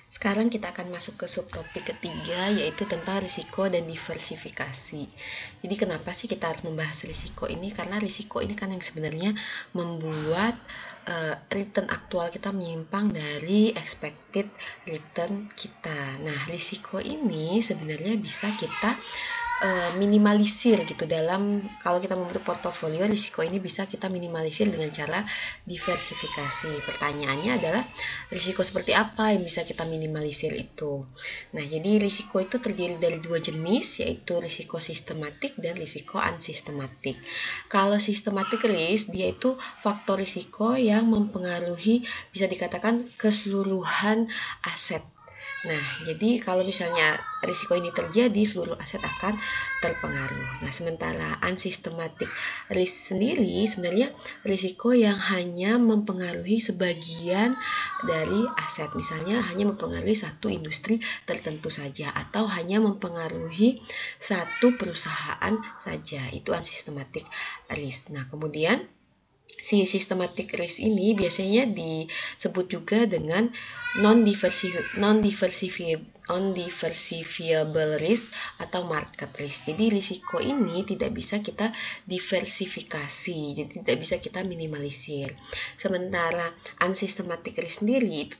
Sekarang kita akan masuk ke subtopik ketiga, yaitu tentang risiko dan diversifikasi. Jadi kenapa sih kita harus membahas risiko ini? Karena risiko ini kan yang sebenarnya membuat return aktual kita menyimpang dari expected return kita. Nah, risiko ini sebenarnya bisa kita minimalisir gitu dalam kalau kita membentuk portofolio. Risiko ini bisa kita minimalisir dengan cara diversifikasi. Pertanyaannya adalah risiko seperti apa yang bisa kita minimalisir itu. Nah, jadi risiko itu terdiri dari dua jenis, yaitu risiko sistematik dan risiko unsistematik. Kalau systematic risk, dia itu faktor risiko yang mempengaruhi, bisa dikatakan, keseluruhan aset. Nah, jadi kalau misalnya risiko ini terjadi, seluruh aset akan terpengaruh. Nah, sementara unsystematic risk sendiri sebenarnya risiko yang hanya mempengaruhi sebagian dari aset. Misalnya hanya mempengaruhi satu industri tertentu saja atau hanya mempengaruhi satu perusahaan saja. Itu unsystematic risk. Nah, kemudian si systematic risk ini biasanya disebut juga dengan non-diversifiable risk atau market risk. Jadi risiko ini tidak bisa kita diversifikasi, jadi tidak bisa kita minimalisir. Sementara unsystematic risk sendiri itu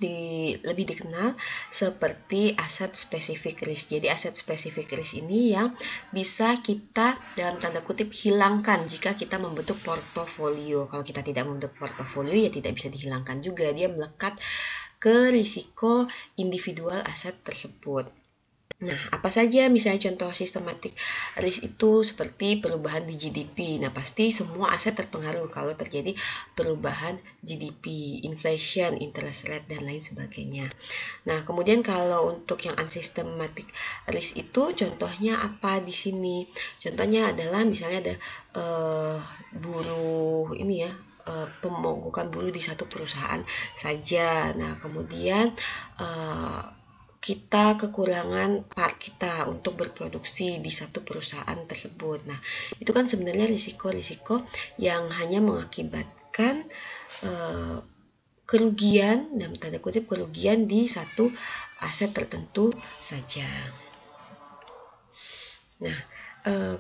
lebih dikenal seperti aset specific risk. Jadi aset specific risk ini yang bisa kita dalam tanda kutip hilangkan jika kita membentuk portofolio. Kalau kita tidak membentuk portofolio ya tidak bisa dihilangkan juga, dia melekat ke risiko individual aset tersebut. Nah, apa saja misalnya contoh systematic risk itu seperti perubahan di GDP. Nah, pasti semua aset terpengaruh kalau terjadi perubahan GDP, inflation, interest rate, dan lain sebagainya. Nah, kemudian kalau untuk yang unsystematic risk itu contohnya apa di sini? Contohnya adalah misalnya ada buruh ini ya, pemogokan buruh di satu perusahaan saja. Nah, kemudian kita kekurangan part kita untuk berproduksi di satu perusahaan tersebut. Nah, itu kan sebenarnya risiko-risiko yang hanya mengakibatkan kerugian, dalam tanda kutip kerugian di satu aset tertentu saja. Nah,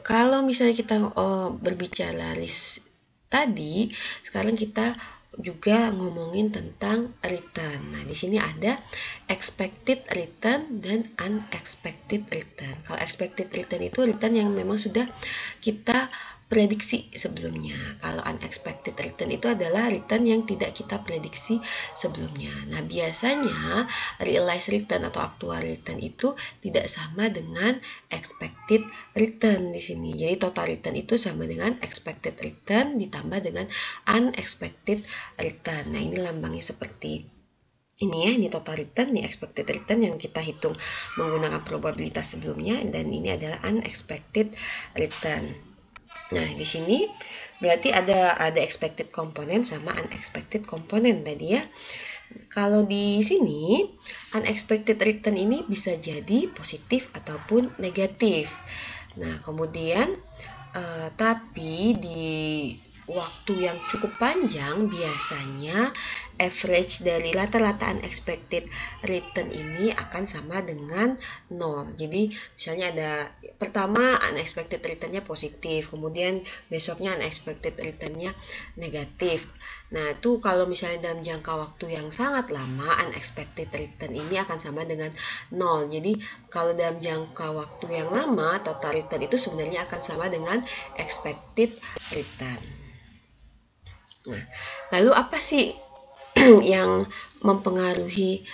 kalau misalnya kita berbicara risk tadi, sekarang kita juga ngomongin tentang return. Nah, di sini ada expected return dan unexpected return. Kalau expected return itu return yang memang sudah kita prediksi sebelumnya. Kalau unexpected return itu adalah return yang tidak kita prediksi sebelumnya. Nah, biasanya realized return atau actual return itu tidak sama dengan expected return di sini. Jadi total return itu sama dengan expected return ditambah dengan unexpected return. Nah, ini lambangnya seperti ini ya, ini total return, ini expected return yang kita hitung menggunakan probabilitas sebelumnya, dan ini adalah unexpected return. Nah, di sini berarti ada expected komponen sama unexpected komponen tadi ya. Kalau di sini unexpected return ini bisa jadi positif ataupun negatif. Nah, kemudian tapi di waktu yang cukup panjang biasanya average dari rata-rata unexpected return ini akan sama dengan 0. Jadi misalnya ada pertama unexpected return-nya positif, kemudian besoknya unexpected return-nya negatif. Nah, itu kalau misalnya dalam jangka waktu yang sangat lama unexpected return ini akan sama dengan 0. Jadi kalau dalam jangka waktu yang lama total return itu sebenarnya akan sama dengan expected return. Nah, lalu apa sih yang mempengaruhi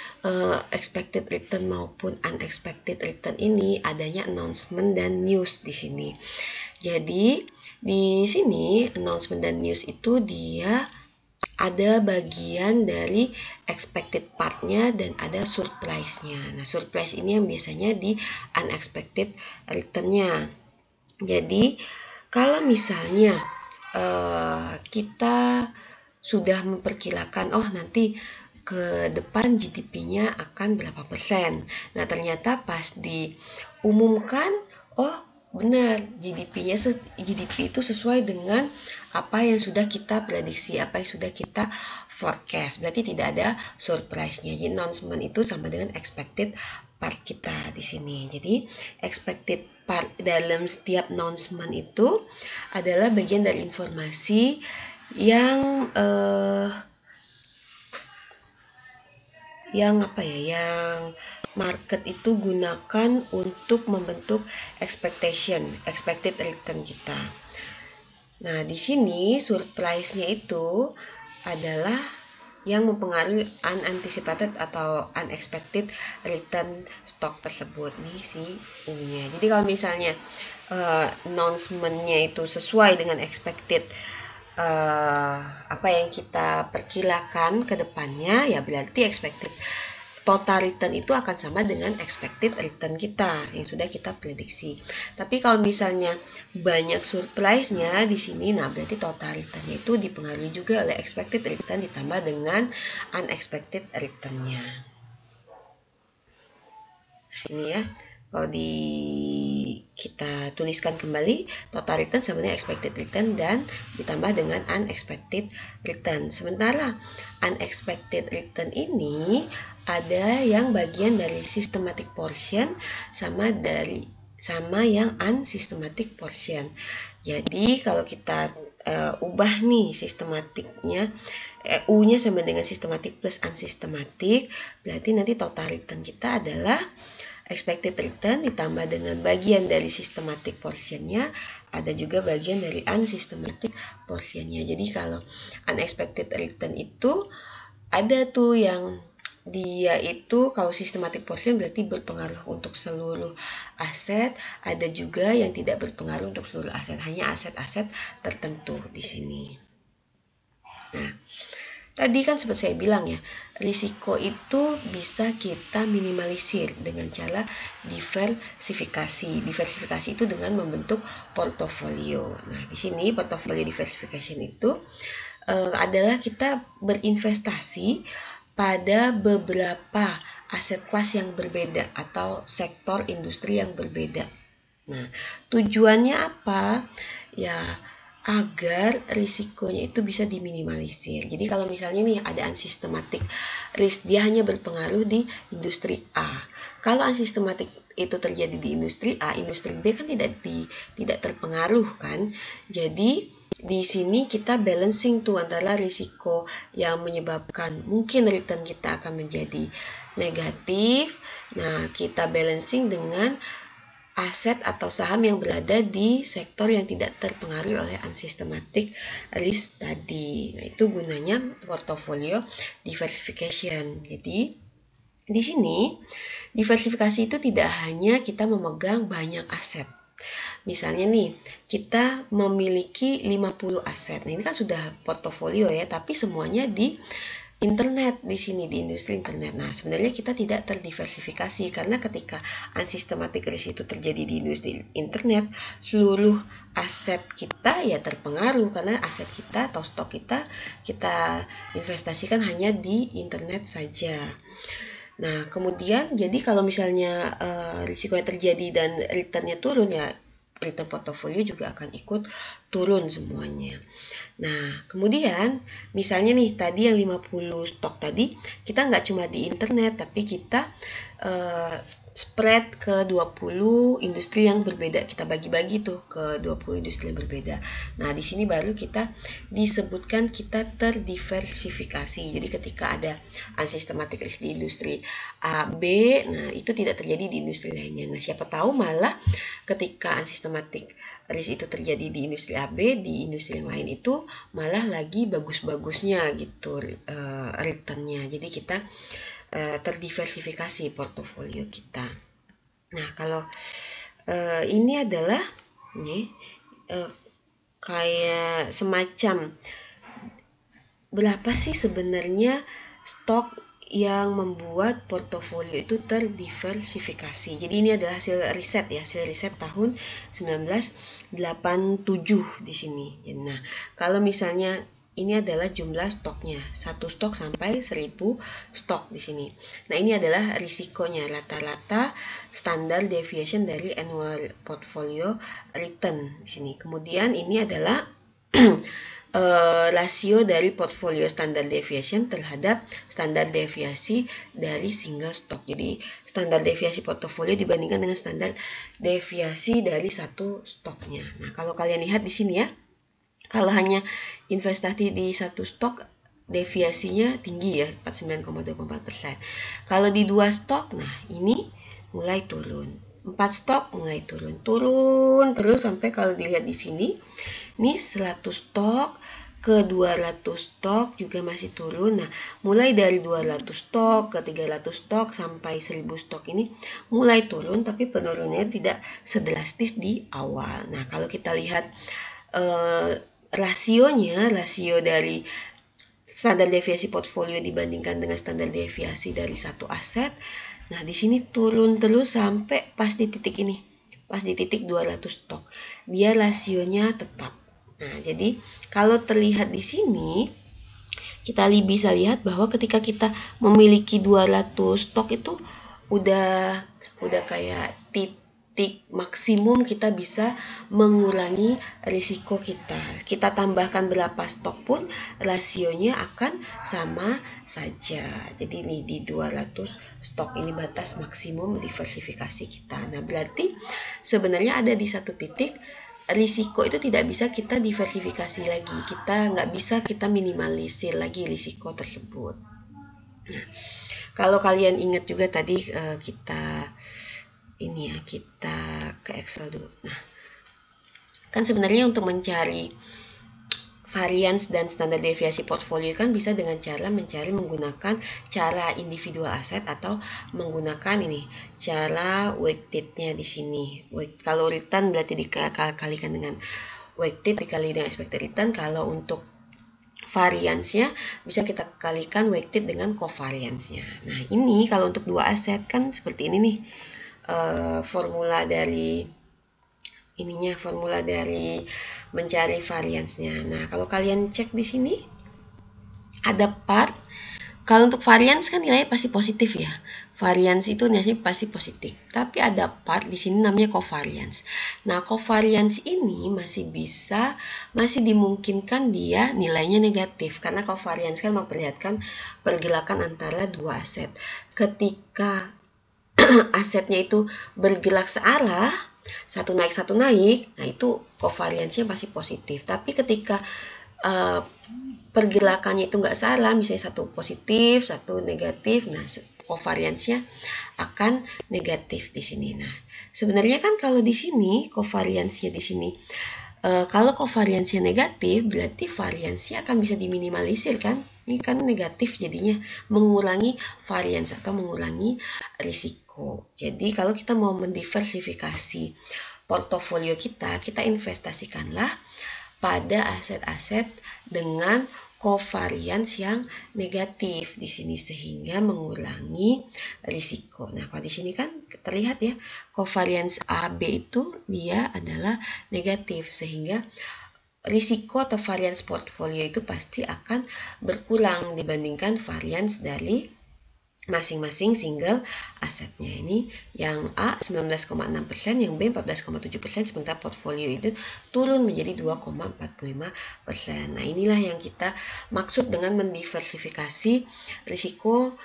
expected return maupun unexpected return ini? Adanya announcement dan news di sini. Jadi di sini announcement dan news itu dia ada bagian dari expected part-nya dan ada surprise-nya. Nah, surprise ini yang biasanya di unexpected return-nya. Jadi kalau misalnya kita sudah memperkirakan, oh nanti ke depan GDP-nya akan berapa persen. Nah, ternyata pas diumumkan, oh benar, GDP itu sesuai dengan apa yang sudah kita prediksi, apa yang sudah kita forecast. Berarti tidak ada surprise-nya. Jadi announcement itu sama dengan expected part kita di sini. Jadi expected part dalam setiap announcement itu adalah bagian dari informasi yang yang market itu gunakan untuk membentuk expected return kita. Nah, di sini surprise-nya itu adalah yang mempengaruhi unanticipated atau unexpected return stock tersebut nih ininya. Jadi kalau misalnya announcement-nya itu sesuai dengan expected apa yang kita perkirakan ke depannya, ya berarti expected total return itu akan sama dengan expected return kita yang sudah kita prediksi. Tapi kalau misalnya banyak surprise-nya di sini, nah berarti total return itu dipengaruhi juga oleh expected return ditambah dengan unexpected return-nya. Ini ya, kalau kita tuliskan kembali, total return sama dengan expected return dan ditambah dengan unexpected return. Sementara unexpected return ini ada yang bagian dari systematic portion sama yang unsystematic portion. Jadi kalau kita ubah nih sistematiknya, U-nya sama dengan systematic plus unsystematic, berarti nanti total return kita adalah expected return ditambah dengan bagian dari systematic portionnya, ada juga bagian dari unsystematic portionnya. Jadi kalau unexpected return itu ada tuh yang dia itu kalau systematic portion berarti berpengaruh untuk seluruh aset, ada juga yang tidak berpengaruh untuk seluruh aset, hanya aset-aset tertentu di sini. Nah, tadi kan seperti saya bilang ya, risiko itu bisa kita minimalisir dengan cara diversifikasi. Diversifikasi itu dengan membentuk portofolio. Nah, di sini portofolio diversification itu adalah kita berinvestasi pada beberapa aset kelas yang berbeda atau sektor industri yang berbeda. Nah, tujuannya apa? Ya, agar risikonya itu bisa diminimalisir. Jadi kalau misalnya nih ada unsystematic risk, dia hanya berpengaruh di industri A. Kalau unsystematic itu terjadi di industri A, industri B kan tidak terpengaruh kan. Jadi di sini kita balancing tuh antara risiko yang menyebabkan mungkin return kita akan menjadi negatif. Nah, kita balancing dengan aset atau saham yang berada di sektor yang tidak terpengaruh oleh unsystematic risk tadi. Nah, itu gunanya portfolio diversification. Jadi, di sini diversifikasi itu tidak hanya kita memegang banyak aset. Misalnya nih, kita memiliki 50 aset. Nah, ini kan sudah portofolio ya, tapi semuanya di internet di sini, di industri internet. Nah, sebenarnya kita tidak terdiversifikasi karena ketika unsystematic risk itu terjadi di industri internet, seluruh aset kita ya terpengaruh karena aset kita atau stok kita investasikan hanya di internet saja. Nah, kemudian jadi kalau misalnya risikonya terjadi dan returnnya turun, ya return portofolio juga akan ikut turun semuanya. Nah, kemudian misalnya nih tadi yang 50 stok tadi, kita nggak cuma di internet, tapi kita spread ke 20 industri yang berbeda. Kita bagi-bagi tuh ke 20 industri yang berbeda. Nah, di sini baru kita disebutkan kita terdiversifikasi. Jadi ketika ada unsystematic risk di industri A, B, nah itu tidak terjadi di industri lainnya. Nah, siapa tahu malah ketika unsystematic risk itu terjadi di industri A, B, di industri yang lain itu malah lagi bagus-bagusnya gitu returnnya. Jadi kita terdiversifikasi portofolio kita. Nah, kalau ini adalah kayak semacam berapa sih sebenarnya stok yang membuat portofolio itu terdiversifikasi. Jadi ini adalah hasil riset ya, hasil riset tahun 1987 di sini. Nah, kalau misalnya ini adalah jumlah stoknya, 1 stok sampai 1000 stok di sini. Nah, ini adalah risikonya, rata-rata standar deviation dari annual portfolio return di sini. Kemudian ini adalah rasio dari portfolio standar deviation terhadap standar deviasi dari single stock. Jadi standar deviasi portofolio dibandingkan dengan standar deviasi dari satu stoknya. Nah, kalau kalian lihat di sini ya, kalau hanya investasi di satu stok deviasinya tinggi ya, 49,24%. Kalau di 2 stok, nah ini mulai turun. 4 stok mulai turun terus sampai kalau dilihat di sini, ini 100 stok ke 200 stok juga masih turun. Nah, mulai dari 200 stok ke 300 stok sampai 1000 stok ini mulai turun, tapi penurunannya tidak sedrastis di awal. Nah, kalau kita lihat rasio dari standar deviasi portfolio dibandingkan dengan standar deviasi dari satu aset, nah di sini turun terus sampai pas di titik ini, pas di titik 200 stok, dia rasionya tetap. Nah, jadi kalau terlihat di sini, kita bisa lihat bahwa ketika kita memiliki 200 stok itu udah kayak titik maksimum kita bisa mengurangi risiko kita. Kita tambahkan berapa stok pun rasionya akan sama saja. Jadi ini di 200 stok ini batas maksimum diversifikasi kita. Nah, berarti sebenarnya ada di satu titik risiko itu tidak bisa kita diversifikasi lagi. Kita nggak bisa kita minimalisir lagi risiko tersebut. Nah, kalau kalian ingat juga tadi kita ke Excel dulu. Nah, kan sebenarnya untuk mencari variance dan standar deviasi portfolio kan bisa dengan cara mencari menggunakan cara individual aset atau menggunakan cara weighted-nya di sini. Kalau return berarti dikalikan dengan weighted dikali dengan expected return. Kalau untuk variance-nya bisa kita kalikan weighted dengan covariance-nya. Nah, ini kalau untuk dua aset kan seperti ini nih. Formula dari mencari variance-nya. Nah, kalau kalian cek di sini ada part. Kalau untuk variance kan nilainya pasti positif ya. Variance itu nilainya pasti positif. Tapi ada part di sini namanya covariance. Nah, covariance ini masih dimungkinkan dia nilainya negatif karena covariance kan memperlihatkan pergerakan antara dua aset. Ketika asetnya itu bergerak searah, satu naik, nah itu covariance-nya pasti positif. Tapi ketika pergerakannya itu nggak salah, misalnya satu positif, satu negatif, nah covariance-nya akan negatif di sini. Nah, sebenarnya kan kalau di sini covariance-nya di sini kalau covariance-nya negatif, berarti variance-nya akan bisa diminimalisir kan? Ini kan negatif jadinya mengurangi variance atau mengurangi risiko. Jadi kalau kita mau mendiversifikasi portofolio kita investasikanlah pada aset-aset dengan covariance yang negatif di sini sehingga mengurangi risiko. Nah, kalau di sini kan terlihat ya, covariance AB itu dia adalah negatif sehingga risiko atau variance portfolio itu pasti akan berkurang dibandingkan variance dari masing-masing single asetnya. Ini yang A 19,6%, yang B 14,7%, sementara portfolio itu turun menjadi 2,45%. Nah, inilah yang kita maksud dengan mendiversifikasi risiko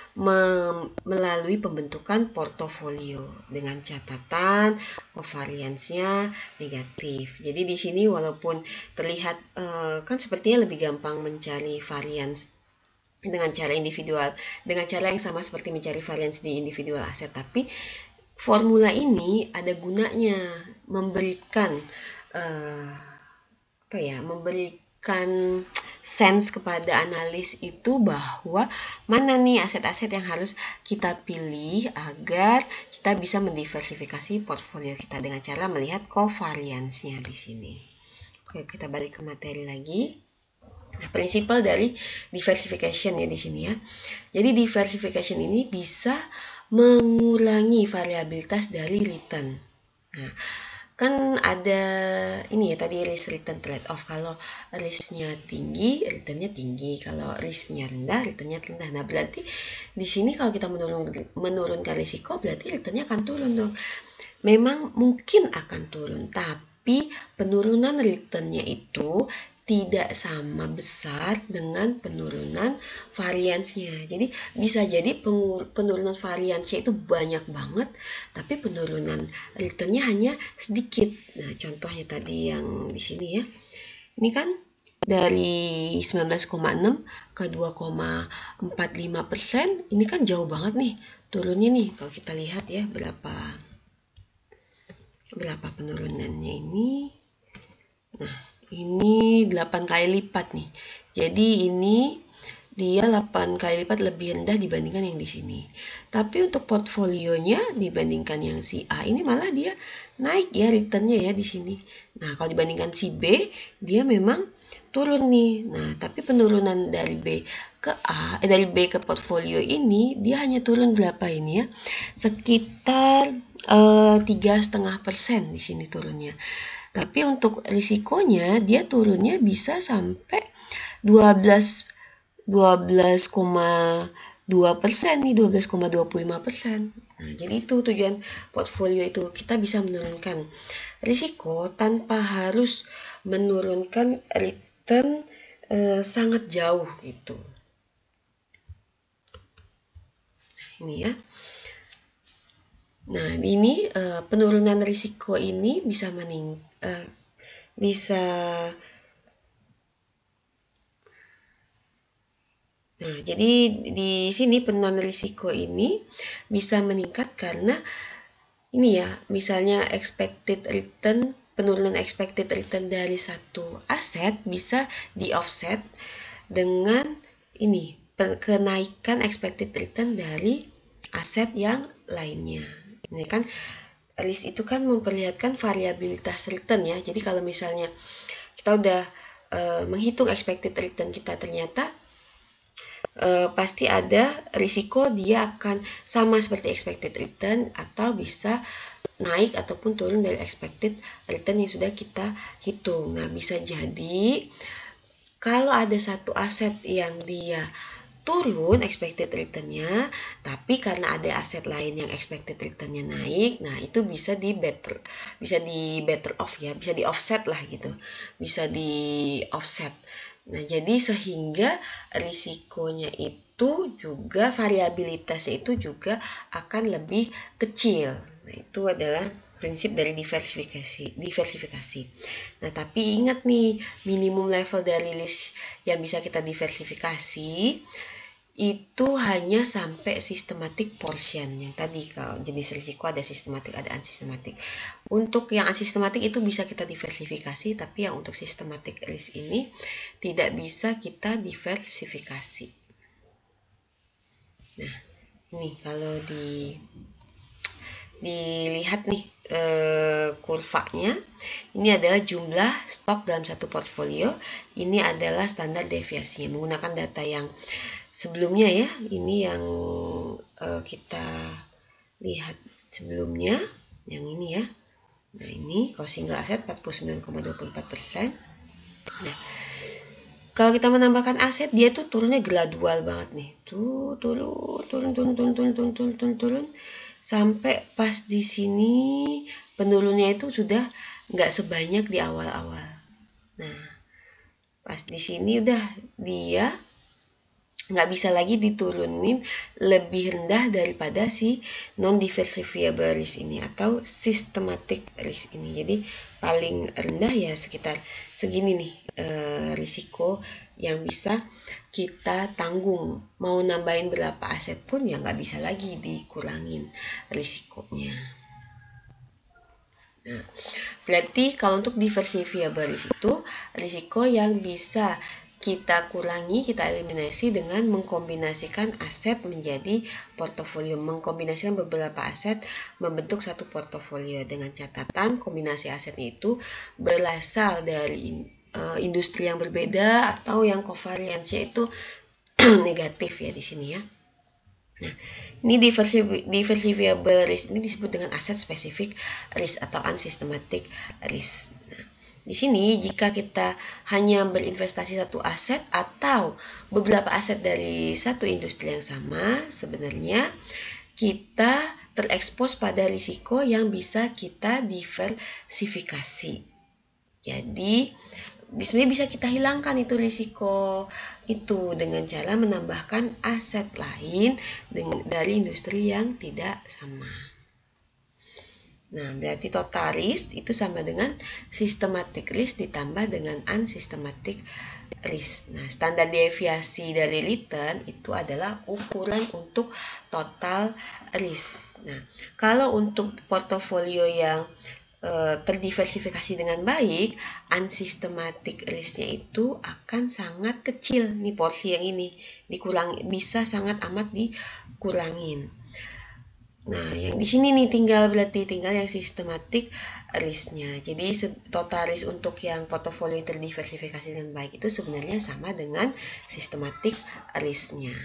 melalui pembentukan portofolio dengan catatan covariance-nya negatif. Jadi di sini walaupun terlihat kan sepertinya lebih gampang mencari variance dengan cara individual, dengan cara yang sama seperti mencari variance di individual aset, tapi formula ini ada gunanya memberikan memberikan sense kepada analis itu bahwa mana nih aset-aset yang harus kita pilih agar kita bisa mendiversifikasi portfolio kita dengan cara melihat covariance-nya di sini. Oke, kita balik ke materi lagi. Nah, prinsipal dari diversification ya di sini ya. Jadi diversification ini bisa mengurangi variabilitas dari return. Nah, kan ada ini ya tadi risk return trade off. Kalau risknya tinggi, returnnya tinggi. Kalau risknya rendah, returnnya rendah. Nah, berarti di sini kalau kita menurunkan risiko, berarti returnnya akan turun dong. Memang mungkin akan turun, tapi penurunan returnnya itu tidak sama besar dengan penurunan variansnya. Jadi bisa jadi penurunan variansnya itu banyak banget, tapi penurunan returnnya hanya sedikit. Nah, contohnya tadi yang di sini ya. Ini kan dari 19,6 ke 2,45%, ini kan jauh banget nih turunnya nih. Kalau kita lihat ya berapa penurunannya ini. Nah, ini 8 kali lipat nih. Jadi ini dia 8 kali lipat lebih rendah dibandingkan yang di sini. Tapi untuk portfolionya dibandingkan yang si A ini malah dia naik ya returnnya ya di sini. Nah, kalau dibandingkan si B dia memang turun nih. Nah, tapi penurunan dari B ke A, dari B ke portfolio ini dia hanya turun berapa ini ya? Sekitar 3,5% di sini turunnya. Tapi untuk risikonya dia turunnya bisa sampai 12,2% nih, 12,25%. Nah, jadi itu tujuan portfolio itu, kita bisa menurunkan risiko tanpa harus menurunkan return sangat jauh gitu. Ini ya. Nah, ini penurunan risiko ini bisa Nah, jadi di sini penurunan risiko ini bisa meningkat karena ini ya, misalnya penurunan expected return dari satu aset bisa di offset dengan ini kenaikan expected return dari aset yang lainnya. Ini kan risk itu kan memperlihatkan variabilitas return ya. Jadi kalau misalnya kita udah menghitung expected return kita, ternyata pasti ada risiko dia akan sama seperti expected return atau bisa naik ataupun turun dari expected return yang sudah kita hitung. Nah, bisa jadi kalau ada satu aset yang dia turun expected return-nya, tapi karena ada aset lain yang expected return-nya naik, nah itu bisa di better off ya, bisa di offset lah gitu, bisa di offset. Nah, jadi sehingga risikonya itu juga, variabilitasnya itu juga akan lebih kecil. Nah, itu adalah prinsip dari diversifikasi. Nah, tapi ingat nih, minimum level dari risk yang bisa kita diversifikasi itu hanya sampai systematic portion. Yang tadi kalau jenis risiko ada sistematik, ada unsystematic. Untuk yang unsystematic itu bisa kita diversifikasi, tapi yang untuk systematic risk ini tidak bisa kita diversifikasi. Nah, ini kalau dilihat nih kurvanya, ini adalah jumlah stok dalam satu portfolio, ini adalah standar deviasinya menggunakan data yang sebelumnya ya. Ini yang kita lihat sebelumnya, yang ini ya. Nah, ini kalau single aset 49,24%. Nah, kalau kita menambahkan aset, dia tuh turunnya gradual banget nih. Tuh turun sampai pas di sini penurunnya itu sudah nggak sebanyak di awal-awal. Nah, pas di sini udah dia nggak bisa lagi diturunin lebih rendah daripada si non-diversifiable risk ini atau systematic risk ini. Jadi paling rendah ya sekitar segini nih risiko yang bisa kita tanggung. Mau nambahin berapa aset pun ya nggak bisa lagi dikurangin risikonya. Nah, berarti kalau untuk diversifiable risk itu risiko yang bisa kita kurangi, kita eliminasi dengan mengkombinasikan aset menjadi portofolio, mengkombinasikan beberapa aset membentuk satu portofolio, dengan catatan kombinasi aset itu berasal dari industri yang berbeda atau yang covariance-nya itu negatif ya di sini ya. Nah, ini diversifiable risk ini disebut dengan aset spesifik risk atau unsystematic risk. Nah, di sini jika kita hanya berinvestasi satu aset atau beberapa aset dari satu industri yang sama, sebenarnya kita terekspos pada risiko yang bisa kita diversifikasi. Jadi sebenarnya bisa kita hilangkan itu risiko itu dengan cara menambahkan aset lain dari industri yang tidak sama. Nah, berarti total risk itu sama dengan systematic risk ditambah dengan unsystematic risk. Nah, standar deviasi dari return itu adalah ukuran untuk total risk. Nah, kalau untuk portofolio yang terdiversifikasi dengan baik, unsystematic risk-nya itu akan sangat kecil. Nih porsi yang ini bisa sangat amat dikurangin. Nah, yang di sini nih tinggal yang systematic risk-nya. Jadi total risk untuk yang portofolio terdiversifikasi dengan baik itu sebenarnya sama dengan systematic risk-nya.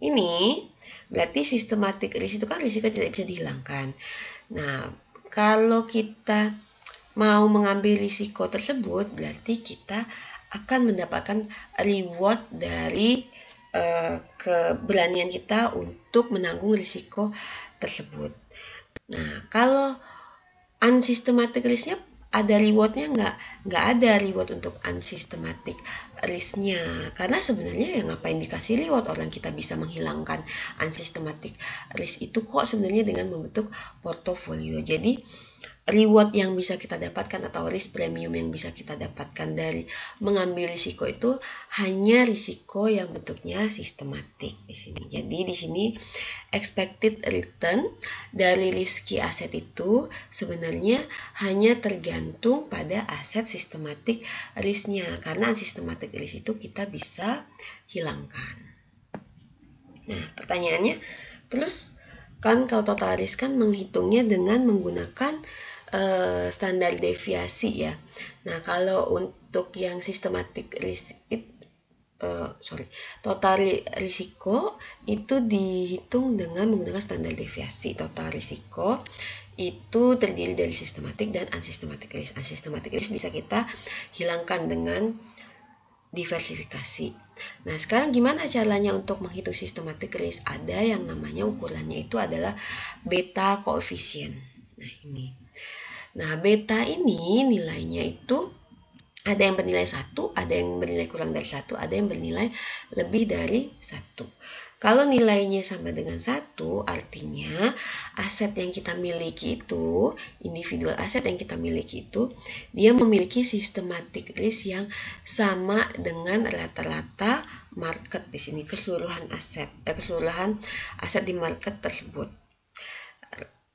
Ini berarti systematic risk itu kan risiko tidak bisa dihilangkan. Nah, kalau kita mau mengambil risiko tersebut, berarti kita akan mendapatkan reward dari keberanian kita untuk menanggung risiko tersebut. Nah, kalau unsystematic risk-nya ada rewardnya nggak ada reward untuk unsystematic risk-nya, karena sebenarnya yang ngapain dikasih reward, orang kita bisa menghilangkan unsystematic risk itu kok sebenarnya dengan membentuk portofolio. Jadi reward yang bisa kita dapatkan atau risk premium yang bisa kita dapatkan dari mengambil risiko itu hanya risiko yang bentuknya sistematik di sini. Jadi di sini expected return dari risky aset itu sebenarnya hanya tergantung pada aset sistematik risknya, karena unsystematic risk itu kita bisa hilangkan. Nah, pertanyaannya terus kan kalau total risk kan menghitungnya dengan menggunakan standar deviasi ya. Nah, kalau untuk yang systematic risk total risiko itu dihitung dengan menggunakan standar deviasi. Total risiko itu terdiri dari systematic dan unsystematic risk. Unsystematic risk bisa kita hilangkan dengan diversifikasi. Nah, sekarang gimana caranya untuk menghitung systematic risk? Ada yang namanya ukurannya itu adalah beta coefficient. Nah, ini. Nah, beta ini nilainya itu ada yang bernilai 1, ada yang bernilai kurang dari 1, ada yang bernilai lebih dari 1. Kalau nilainya sama dengan 1, artinya aset yang kita miliki itu, individual aset yang kita miliki itu, dia memiliki systematic risk yang sama dengan rata-rata market di sini, keseluruhan aset di market tersebut.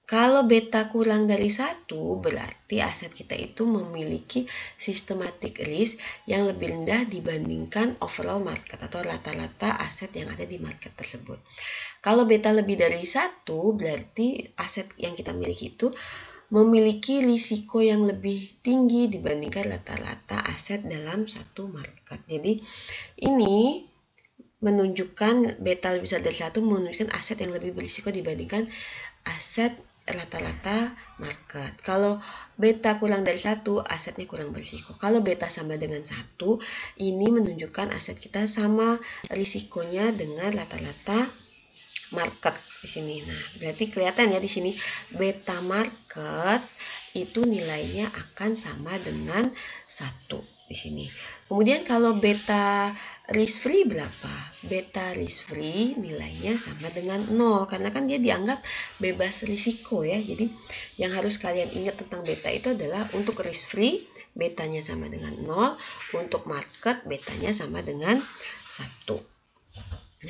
Kalau beta kurang dari 1, berarti aset kita itu memiliki systematic risk yang lebih rendah dibandingkan overall market atau rata-rata aset yang ada di market tersebut. Kalau beta lebih dari 1, berarti aset yang kita miliki itu memiliki risiko yang lebih tinggi dibandingkan rata-rata aset dalam satu market. Jadi ini menunjukkan beta lebih besar dari 1 menunjukkan aset yang lebih berisiko dibandingkan aset rata-rata market. Kalau beta kurang dari 1, asetnya kurang berisiko. Kalau beta sama dengan 1, ini menunjukkan aset kita sama risikonya dengan rata-rata market di sini. Nah, berarti kelihatan ya di sini beta market itu nilainya akan sama dengan 1 di sini. Kemudian kalau beta risk free berapa? Beta risk free nilainya sama dengan 0 karena kan dia dianggap bebas risiko ya. Jadi yang harus kalian ingat tentang beta itu adalah untuk risk free betanya sama dengan 0, untuk market betanya sama dengan 1.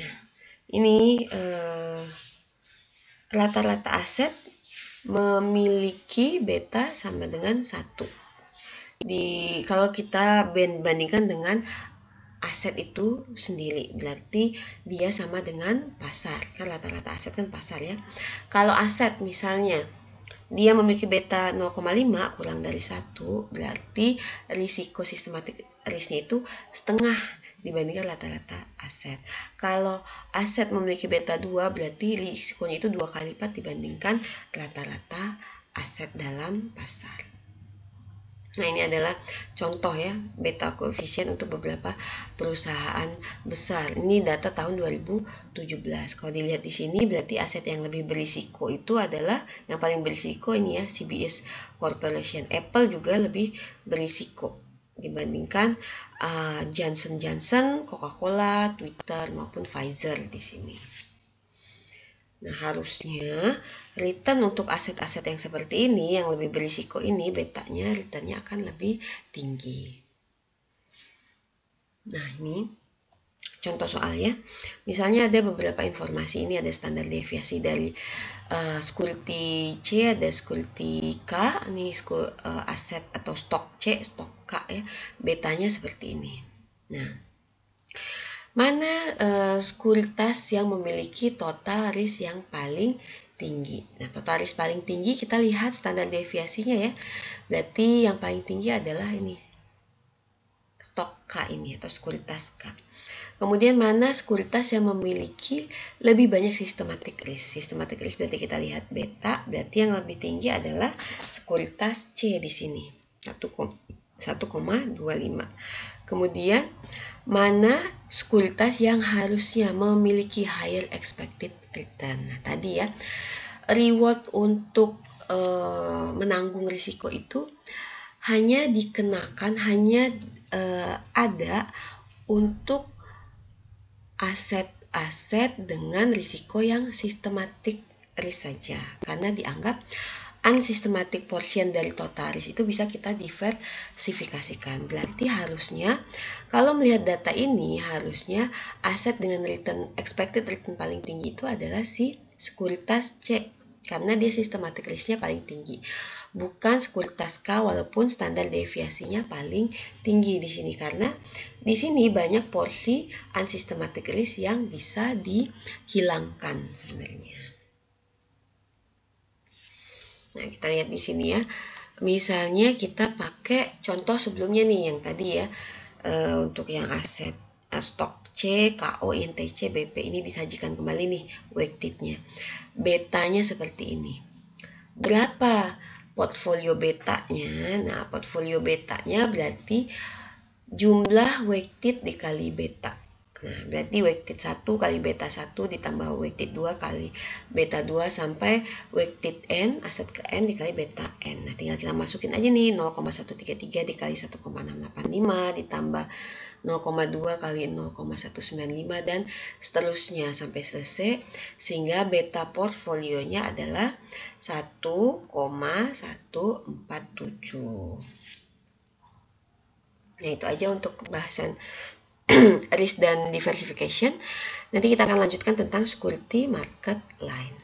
Nah, ini rata-rata aset memiliki beta sama dengan 1. Kalau kita bandingkan dengan aset itu sendiri, berarti dia sama dengan pasar. Kan rata-rata aset kan pasar ya. Kalau aset misalnya dia memiliki beta 0,5 kurang dari 1, berarti risiko sistematik risknya itu setengah dibandingkan rata-rata aset. Kalau aset memiliki beta 2 berarti risikonya itu 2 kali lipat dibandingkan rata-rata aset dalam pasar. Nah, ini adalah contoh ya beta koefisien untuk beberapa perusahaan besar. Ini data tahun 2017. Kalau dilihat di sini berarti aset yang lebih berisiko itu adalah yang paling berisiko ini ya CBS Corporation. Apple juga lebih berisiko dibandingkan Johnson Johnson, Coca-Cola, Twitter maupun Pfizer di sini. Nah, harusnya return untuk aset-aset yang seperti ini, yang lebih berisiko ini, betanya, returnnya akan lebih tinggi. Nah, ini contoh soalnya. Misalnya ada beberapa informasi, ini ada standar deviasi dari security C, ada security K, ini aset atau stok C, stok K ya, betanya seperti ini. Nah, mana sekuritas yang memiliki total risk yang paling tinggi? Nah, total risk paling tinggi kita lihat standar deviasinya ya. Berarti yang paling tinggi adalah ini, stok K ini atau sekuritas K. Kemudian mana sekuritas yang memiliki lebih banyak systematic risk? Systematic risk berarti kita lihat beta, berarti yang lebih tinggi adalah sekuritas C di sini, 1,25. Kemudian mana sekuritas yang harusnya memiliki higher expected return. Nah, tadi ya, reward untuk menanggung risiko itu hanya dikenakan, hanya ada untuk aset-aset dengan risiko yang systematic risk saja, karena dianggap unsystematic portion dari total risk itu bisa kita diversifikasikan. Berarti harusnya kalau melihat data ini, harusnya aset dengan expected return paling tinggi itu adalah si sekuritas C, karena dia systematic risk-nya paling tinggi. Bukan sekuritas K, walaupun standar deviasinya paling tinggi di sini, karena di sini banyak porsi unsystematic risk yang bisa dihilangkan sebenarnya. Nah, kita lihat di sini ya. Misalnya kita pakai contoh sebelumnya nih yang tadi ya, untuk yang aset stok C, KO, INTC, BP ini disajikan kembali nih weighted-nya. Betanya seperti ini. Berapa portfolio betanya? Nah, portfolio betanya berarti jumlah weighted dikali beta. Nah, berarti weighted 1 kali beta 1 ditambah weighted 2 kali beta 2 sampai weighted N, aset ke N dikali beta N. Nah, tinggal kita masukin aja nih 0,133 dikali 1,685 ditambah 0,2 kali 0,195 dan seterusnya sampai selesai, sehingga beta portfolionya adalah 1,147. Nah, itu aja untuk bahasan risk dan diversification. Nanti kita akan lanjutkan tentang security market line.